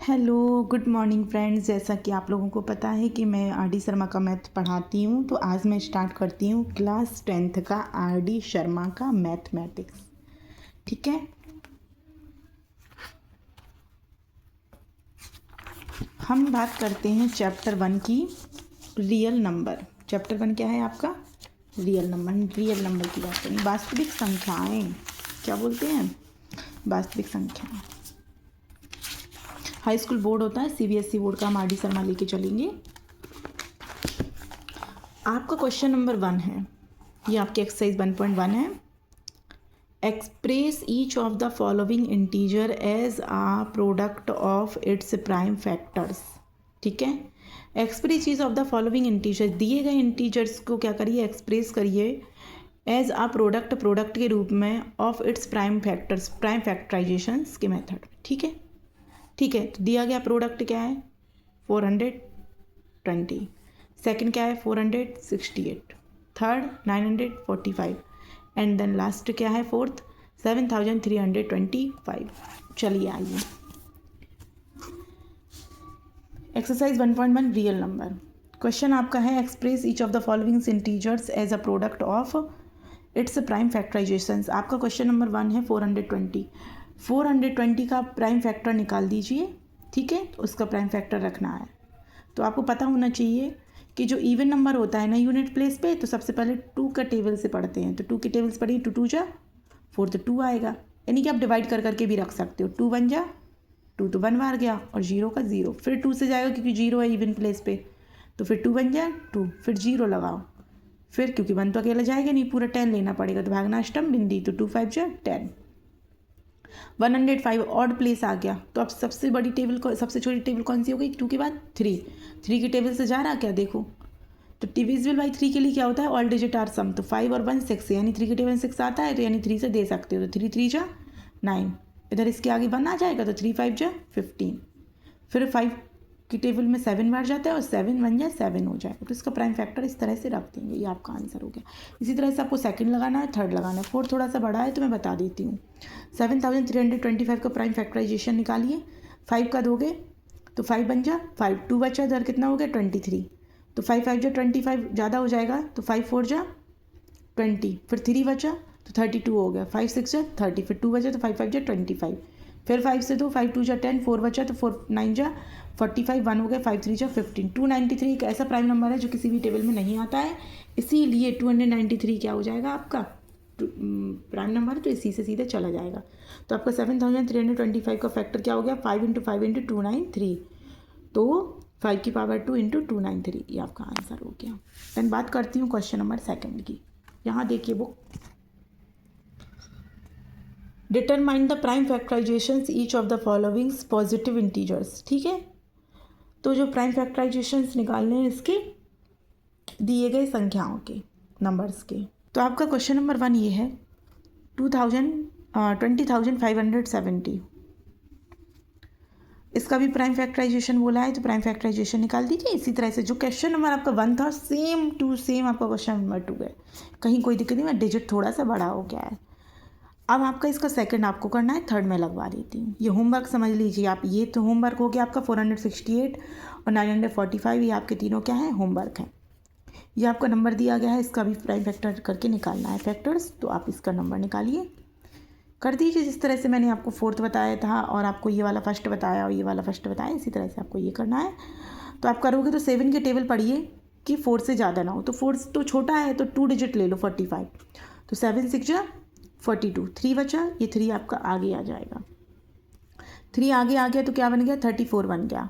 Hello good morning friends. जैसा कि आप लोगों को पता है कि मैं आर डी शर्मा का मैथ पढ़ाती हूँ, तो आज मैं स्टार्ट करती हूँ क्लास 10th का आर डी शर्मा का मैथमेटिक्स। ठीक है, हम बात करते हैं चैप्टर 1 की, रियल नंबर। चैप्टर 1 क्या है आपका? Real number. रियल नंबर की बात करें, वास्तविक संख्याएं। क्या बोलते हैं? वास्तविक संख्याएं। हाई स्कूल बोर्ड होता है, सीबीएसई बोर्ड का हम आर डी शर्मा लेके चलेंगे। आपका क्वेश्चन नंबर 1 है, ये आपकी एक्सरसाइज 1.1 है। Express each of the following integer as a product of its prime factors. ठीक है, express each of the following integer, दिए गए इंटीजर्स को क्या करिए? एक्सप्रेस करिए एज आ प्रोडक्ट के रूप में of its prime factors, prime factorization के मेथड। ठीक है, ठीक है। तो दिया गया प्रोडक्ट क्या है? 420। सेकंड क्या है? 468। थर्ड 945 एंड देन लास्ट क्या है? फोर्थ 7325। चलिए आइए, एक्सरसाइज 1.1 रियल नंबर। क्वेश्चन आपका है express each of the following integers as a product of its prime factorizations. आपका क्वेश्चन नंबर 1 है 420। 420 का प्राइम फैक्टर निकाल दीजिए। ठीक है, तो उसका प्राइम फैक्टर रखना है। तो आपको पता होना चाहिए कि जो इवन नंबर होता है ना यूनिट प्लेस पे, तो सबसे पहले 2 का टेबल से पढ़ते हैं। तो 2 की टेबल से पढ़िए, 2 2 जा 4, तो 2 आएगा। यानी कि आप डिवाइड कर करके भी रख सकते हो। 2 1 जा 2, तो 1 बार गया, और 0 का 0। फिर 2 से जाएगा क्योंकि 0 है इवन प्लेस पे, तो फिर 2 1 जा 2, फिर 0 लगाओ। फिर क्योंकि 1 तो अकेला जाएगा नहीं, पूरा 10 लेना पड़ेगा, तो भागनाष्टम बिंदी, तो 2 5 जा 10। 105 ऑड प्लेस आ गया। तो अब सबसे बड़ी टेबल को, सबसे छोटी टेबल कौन सी हो गई? 2 के बाद 3। 3 की टेबल से जा रहा क्या? देखो, तो डिविजिबल बाई 3 के लिए क्या होता है? All digit are sum. तो 5 और 1 6, यानी 3 की टेबल 6 आता है, तो यानी 3 से दे सकते हो। तो 3 3 जा 9, इधर इसके आगे 1 आ जाएगा, तो 3 5 जा 15। फिर 5 की टेबल में 7 बार जाता है, और 7 1 जा 7 हो जाएगा। तो इसका प्राइम फैक्टर इस तरह से रख देंगे। ये आपका आंसर हो गया। इसी तरह से आपको सेकंड लगाना है, थर्ड लगाना है, फोर्थ थोड़ा सा बड़ा है तो मैं बता देती हूँ। 7325 का प्राइम फैक्टराइजेशन निकालिए। 5 का दोगे तो 5 बन जा 5, 2 बचा, इधर कितना हो गया? 23। तो 5 5 जा 25, ज़्यादा हो जाएगा, तो 5 4 जा 20, फिर 3 बचा तो 32 हो गया। 5 6 जा 30, फिर 2 बचा तो 5 5 जा 25, फिर 5 से 2, 5 2 जा 10, 4 बचा तो 4 9 जा 45, 1 हो गया, 5 3 जा 15। 293 एक ऐसा प्राइम नंबर है जो किसी भी टेबल में नहीं आता है, इसीलिए 293 क्या हो जाएगा आपका? प्राइम नंबर, तो इसी से सीधे चला जाएगा। तो आपका 7325 का फैक्टर क्या हो गया? 5 × 5 × 293, तो 5 की पावर 2 × 293, ये आपका आंसर हो गया। देन बात करती हूँ क्वेश्चन नंबर सेकंड की। यहाँ देखिए book, determine the prime factorization each of the following positive integers. ठीक है, तो जो प्राइम फैक्टराइजेशन निकालने हैं इसके दिए गए संख्याओं के, नंबर्स के। तो आपका क्वेश्चन नंबर 1 ये है 20,570। इसका भी प्राइम फैक्टराइजेशन बोला है, तो प्राइम फैक्टराइजेशन निकाल दीजिए। इसी तरह से जो क्वेश्चन नंबर आपका 1 था, सेम टू सेम आपका क्वेश्चन नंबर 2 है, कहीं कोई दिक्कत नहीं है, डिजिट थोड़ा सा बड़ा हो गया है। अब आपका इसका सेकंड आपको करना है, थर्ड में लगवा देती हूँ। ये होमवर्क समझ लीजिए आप, ये तो होमवर्क हो गया आपका 468 और 945, ये आपके तीनों क्या है? होमवर्क है। ये आपका नंबर दिया गया है, इसका भी प्राइम फैक्टर करके निकालना है फैक्टर्स, तो आप इसका नंबर निकालिए, कर दीजिए। जिस तरह से मैंने आपको फोर्थ बताया था, और आपको ये वाला फर्स्ट बताया और ये वाला फर्स्ट बताया, इसी तरह से आपको ये करना है। तो आप करोगे तो 7 की टेबल पढ़िए कि 4 से ज़्यादा ना हो, तो 4 तो छोटा है, तो 2 डिजिट ले लो 45, तो 7 6 जा 42, 3 बचा, ये 3 आपका आगे आ जाएगा। 3 आगे आ गया तो क्या बन गया? 34 बन गया,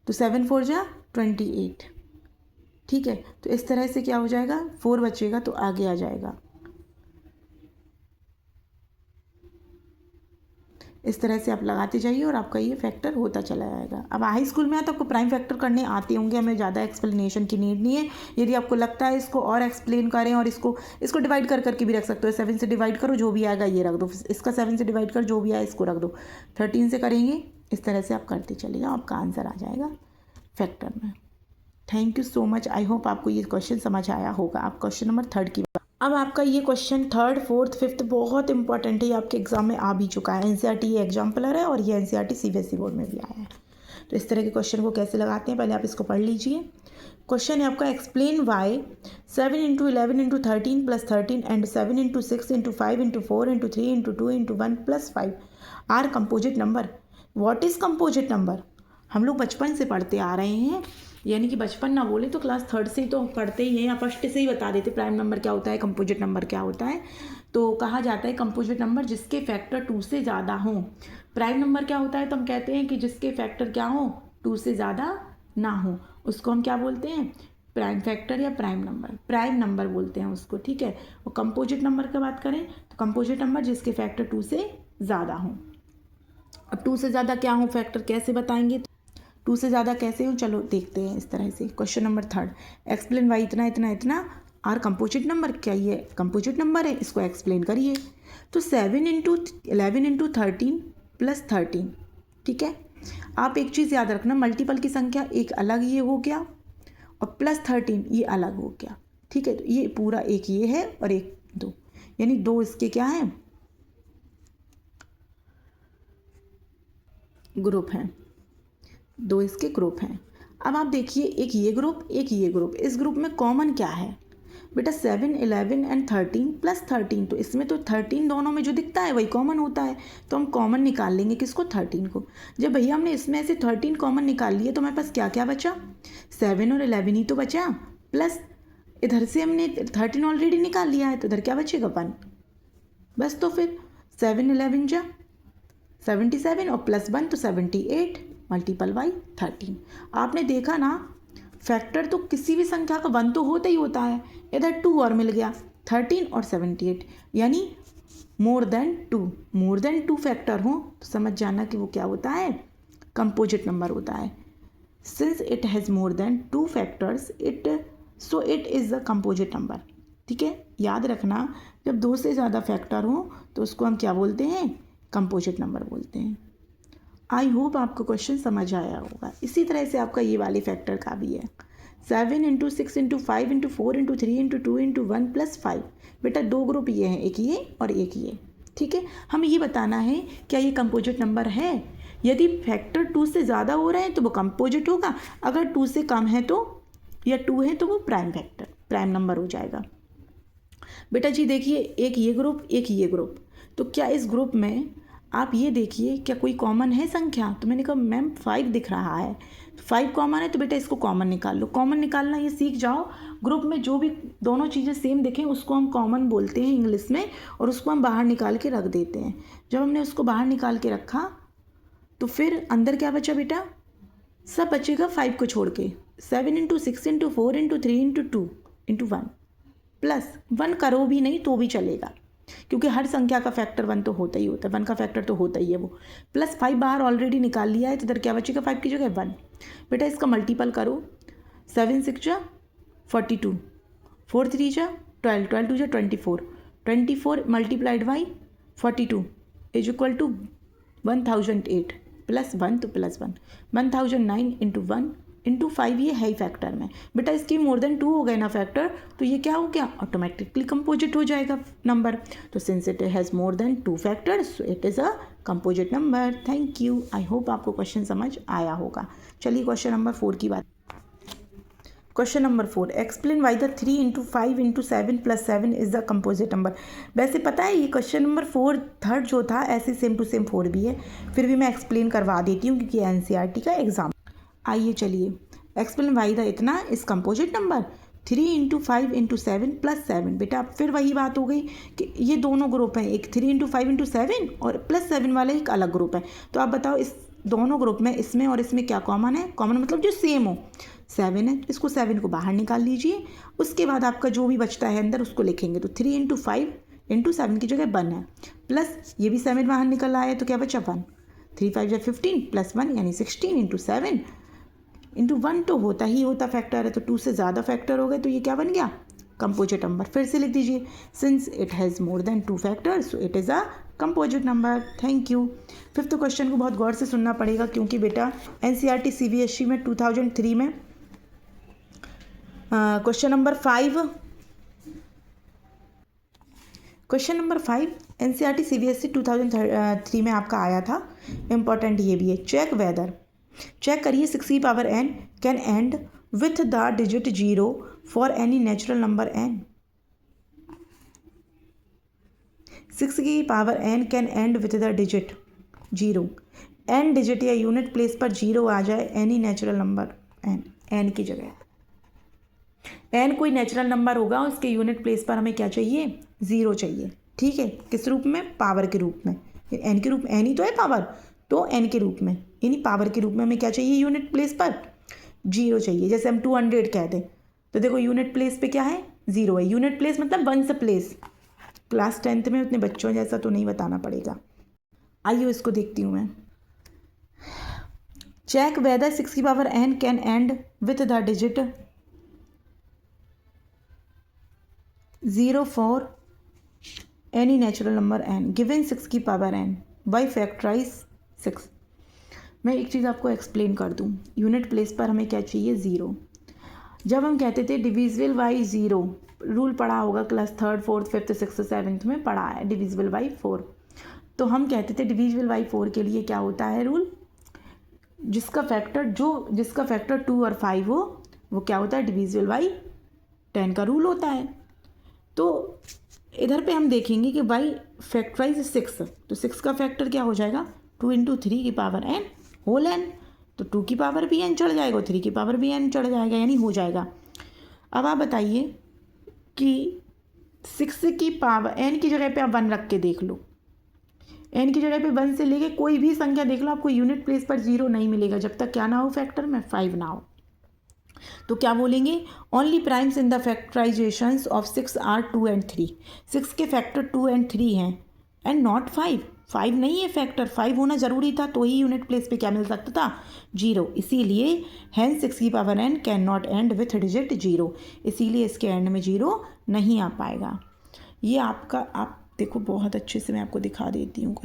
तो 7 4 जा 28। ठीक है, तो इस तरह से क्या हो जाएगा? 4 बचेगा तो आगे आ जाएगा। इस तरह से आप लगाते जाइए और आपका ये फैक्टर होता चला जाएगा। अब हाई स्कूल में तो आपको प्राइम फैक्टर करने आते होंगे, हमें ज़्यादा एक्सप्लेनेशन की नीड नहीं है। यदि आपको लगता है इसको और एक्सप्लेन करें, और इसको डिवाइड कर करके भी रख सकते हो। 7 से डिवाइड करो, जो भी आएगा ये रख दो, इसका 7 से डिवाइड कर, जो भी आए इसको रख दो। 13 से करेंगे, इस तरह से आप करते चले जाओ, आपका आंसर आ जाएगा फैक्टर में। Thank you so much, I hope आपको ये क्वेश्चन समझ आया होगा। आप क्वेश्चन नंबर 3 की, अब आपका ये क्वेश्चन 3rd 4th 5th बहुत इंपॉर्टेंट है, ये आपके एग्जाम में आ भी चुका है। एनसीईआरटी ये एग्जाम्पलर है, और ये एनसीईआरटी सीबीएसई बोर्ड में भी आया है। तो इस तरह के क्वेश्चन को कैसे लगाते हैं पहले आप इसको पढ़ लीजिए। क्वेश्चन है आपका explain why 7 into 11 into 13 plus 13 and 7 into 6 into 5 into 4 into 3 into 2 into 1 plus 5 are composite number. What is composite number? हम लोग बचपन से पढ़ते आ रहे हैं, यानी कि बचपन ना बोले तो क्लास 3rd से ही तो पढ़ते ही हैं, या फर्स्ट से ही बता देते प्राइम नंबर क्या होता है, कंपोजिट नंबर क्या होता है। तो कहा जाता है कंपोजिट नंबर जिसके फैक्टर 2 से ज़्यादा हों। प्राइम नंबर क्या होता है? तो हम कहते हैं कि जिसके फैक्टर क्या हो, 2 से ज़्यादा ना हो, उसको हम क्या बोलते हैं? प्राइम फैक्टर या प्राइम नंबर, प्राइम नंबर बोलते हैं उसको, ठीक है। और कंपोजिट नंबर की बात करें तो कंपोजिट नंबर जिसके फैक्टर 2 से ज़्यादा हों। अब 2 से ज़्यादा क्या हो फैक्टर कैसे बताएंगे? 2 से ज़्यादा कैसे हो, चलो देखते हैं इस तरह से। क्वेश्चन नंबर 3 एक्सप्लेन वाई इतना इतना इतना आर कंपोजिट नंबर। क्या ये कंपोजिट नंबर है? इसको एक्सप्लेन करिए। तो 7 इंटू 11 इंटू 13 प्लस 13, ठीक है। आप एक चीज़ याद रखना, मल्टीपल की संख्या एक अलग ये हो गया और प्लस 13 ये अलग हो गया, ठीक है। तो ये पूरा एक ये है और एक 2, यानी 2 इसके क्या हैं? ग्रुप हैं, 2 इसके ग्रुप हैं। अब आप देखिए एक ये ग्रुप एक ये ग्रुप, इस ग्रुप में कॉमन क्या है बेटा? 7 11 एंड 13 प्लस 13, तो इसमें तो 13 दोनों में जो दिखता है वही कॉमन होता है, तो हम कॉमन निकाल लेंगे किसको? 13 को। जब भैया हमने इसमें से 13 कॉमन निकाल लिए तो हमारे पास क्या क्या बचा? 7 और 11 ही तो बचा, प्लस इधर से हमने 13 ऑलरेडी निकाल लिया है, तो इधर क्या बचेगा? 1। बस तो फिर 7 11 जा 77 और प्लस 1 तो 78 मल्टीपल बाई 13। आपने देखा ना, फैक्टर तो किसी भी संख्या का 1 तो होता ही होता है। इधर 2 और मिल गया, 13 और 78, यानी मोर देन 2 फैक्टर हो तो समझ जाना कि वो क्या होता है? कंपोजिट नंबर होता है। Since it has more than 2 factors it is a composite number, ठीक है। याद रखना, जब 2 से ज़्यादा फैक्टर हो तो उसको हम क्या बोलते हैं? कंपोजिट नंबर बोलते हैं। आई होप आपको क्वेश्चन समझ आया होगा। इसी तरह से आपका ये वाले फैक्टर का भी है, 7 into 6 into 5 into 4 into 3 into 2 into 1 plus 5। बेटा 2 ग्रुप ये हैं, एक ये और एक ये, ठीक है। हमें ये बताना है क्या ये कंपोजिट नंबर है। यदि फैक्टर 2 से ज़्यादा हो रहे हैं तो वो कंपोजिट होगा, अगर 2 से कम है तो या 2 है तो वो प्राइम फैक्टर प्राइम नंबर हो जाएगा। बेटा जी देखिए एक ये ग्रुप एक ये ग्रुप, तो क्या इस ग्रुप में आप ये देखिए क्या कोई कॉमन है संख्या? तो मैंने कहा मैम 5 दिख रहा है, 5 कॉमन है, तो बेटा इसको कॉमन निकाल लो। कॉमन निकालना ये सीख जाओ, ग्रुप में जो भी दोनों चीज़ें सेम दिखें उसको हम कॉमन बोलते हैं इंग्लिश में, और उसको हम बाहर निकाल के रख देते हैं। जब हमने उसको बाहर निकाल के रखा तो फिर अंदर क्या बचा बेटा? सब बचेगा 5 को छोड़ के। 7 into 6 into 4 into 3 into 2 into 1 plus 1 करो भी नहीं तो भी चलेगा, क्योंकि हर संख्या का फैक्टर 1 तो होता ही होता है, 1 का फैक्टर तो होता ही है वो। प्लस 5 बाहर ऑलरेडी निकाल लिया है, तो इधर क्या बचेगा? 5 की जगह 1। बेटा इसका मल्टीपल करो, 7 6 जा 42, 4 3 जा 12, 12 2 जा 24, 24 multiplied by 42 is equal to 1008 plus 1 तो प्लस 1, 1009 इंटू 1 इंटू 5 ये है ही फैक्टर में। बेटा इसकी मोर देन 2 हो गए ना फैक्टर, तो ये क्या हो गया? ऑटोमेटिकली कंपोजिट हो जाएगा नंबर। तो since it has more than 2 factors so it is a composite number. Thank you. I hope आपको क्वेश्चन समझ आया होगा। चलिए क्वेश्चन नंबर 4 की बात। Question number 4 explain why the 3 into 5 into 7 plus 7 is the composite number. वैसे पता है ये क्वेश्चन नंबर 4 थर्ड जो था ऐसे सेम टू सेम 4 भी है, फिर भी मैं एक्सप्लेन करवा देती हूँ क्योंकि NCERT का एग्जाम। आइए चलिए एक्सप्लेन वाई द इतना इस composite number 3 into 5 into 7 plus 7। बेटा अब फिर वही बात हो गई कि ये दोनों ग्रुप हैं, एक 3 इंटू 5 इंटू 7 और प्लस 7 वाला एक अलग ग्रुप है। तो आप बताओ इस दोनों ग्रुप में इसमें और इसमें क्या कॉमन है? कॉमन मतलब जो सेम हो, 7 है, इसको 7 को बाहर निकाल लीजिए। उसके बाद आपका जो भी बचता है अंदर उसको लिखेंगे। तो 3 इंटू 5 इंटू 7 की जगह 1 है, प्लस ये भी 7 बाहर निकल आया तो क्या बचा? 1। 3 5 या 15 प्लस 1 यानी 16 इंटू 7 इंटू 1 तो होता ही होता फैक्टर है, तो 2 से ज़्यादा फैक्टर हो गए तो ये क्या बन गया? Composite number. फिर से लिख दीजिए since it has more than 2 factors so it is a composite number. Thank you. 5th question को बहुत गौर से सुनना पड़ेगा क्योंकि बेटा NCERT CBSE में 2003 में क्वेश्चन नंबर 5 NCERT CBSE 2003 में आपका आया था। इम्पॉर्टेंट ये भी है, चेक वेदर चेक करिए 6 की power n can and with the digit 0 for any natural number n। 6 की power n can and with the digit 0, n digit या यूनिट प्लेस पर 0 आ जाए एनी नेचुरल नंबर n की जगह n कोई natural number होगा, उसके यूनिट प्लेस पर हमें क्या चाहिए, 0 चाहिए। ठीक है, किस रूप में, पावर के रूप में। n के रूप n ही तो है पावर, तो n के रूप में, यानी पावर के रूप में हमें क्या चाहिए, यूनिट प्लेस पर 0 चाहिए। जैसे हम 200 कह दें तो देखो यूनिट प्लेस पे क्या है, 0 है। यूनिट प्लेस मतलब वंस प्लेस। क्लास 10th में उतने बच्चों जैसा तो नहीं बताना पड़ेगा। आइए इसको देखती हूँ मैं। चेक वेदर 6 की power n can and with the digit 0 for any natural number n given 6 की पावर n बाई फैक्टराइज 6। मैं एक चीज़ आपको एक्सप्लेन कर दूँ। यूनिट प्लेस पर हमें क्या चाहिए, 0। जब हम कहते थे डिविजिबल बाई 0, रूल पढ़ा होगा class 3rd 4th 5th 6th 7th में पढ़ा है, डिविजिबल बाई 4। तो हम कहते थे डिविजिबल बाई 4 के लिए क्या होता है रूल, जिसका फैक्टर 2 और 5 हो वो क्या होता है, डिविजिबल बाई 10 का रूल होता है। तो इधर पे हम देखेंगे कि बाई फैक्टराइज 6, तो 6 का फैक्टर क्या हो जाएगा, 2 × 3 की पावर n होल n, तो 2 की पावर भी n चढ़ जाएगा, 3 की पावर भी n चढ़ जाएगा, यानी हो जाएगा। अब आप बताइए कि 6 की पावर n की जगह पे आप 1 रख के देख लो, n की जगह पे 1 से लेके कोई भी संख्या देख लो, आपको यूनिट प्लेस पर 0 नहीं मिलेगा जब तक क्या ना हो, फैक्टर में 5 ना हो। तो क्या बोलेंगे, only primes in the factorizations of 6 are 2 and 3। 6 के फैक्टर 2 and 3 हैं एंड नॉट 5। 5 नहीं है फैक्टर, 5 होना ज़रूरी था तो ही यूनिट प्लेस पे क्या मिल सकता था, 0। इसीलिए हैंस 6 की power n can not and with digit 0, इसीलिए इसके एंड में 0 नहीं आ पाएगा। ये आपका, आप देखो बहुत अच्छे से मैं आपको दिखा देती हूँ।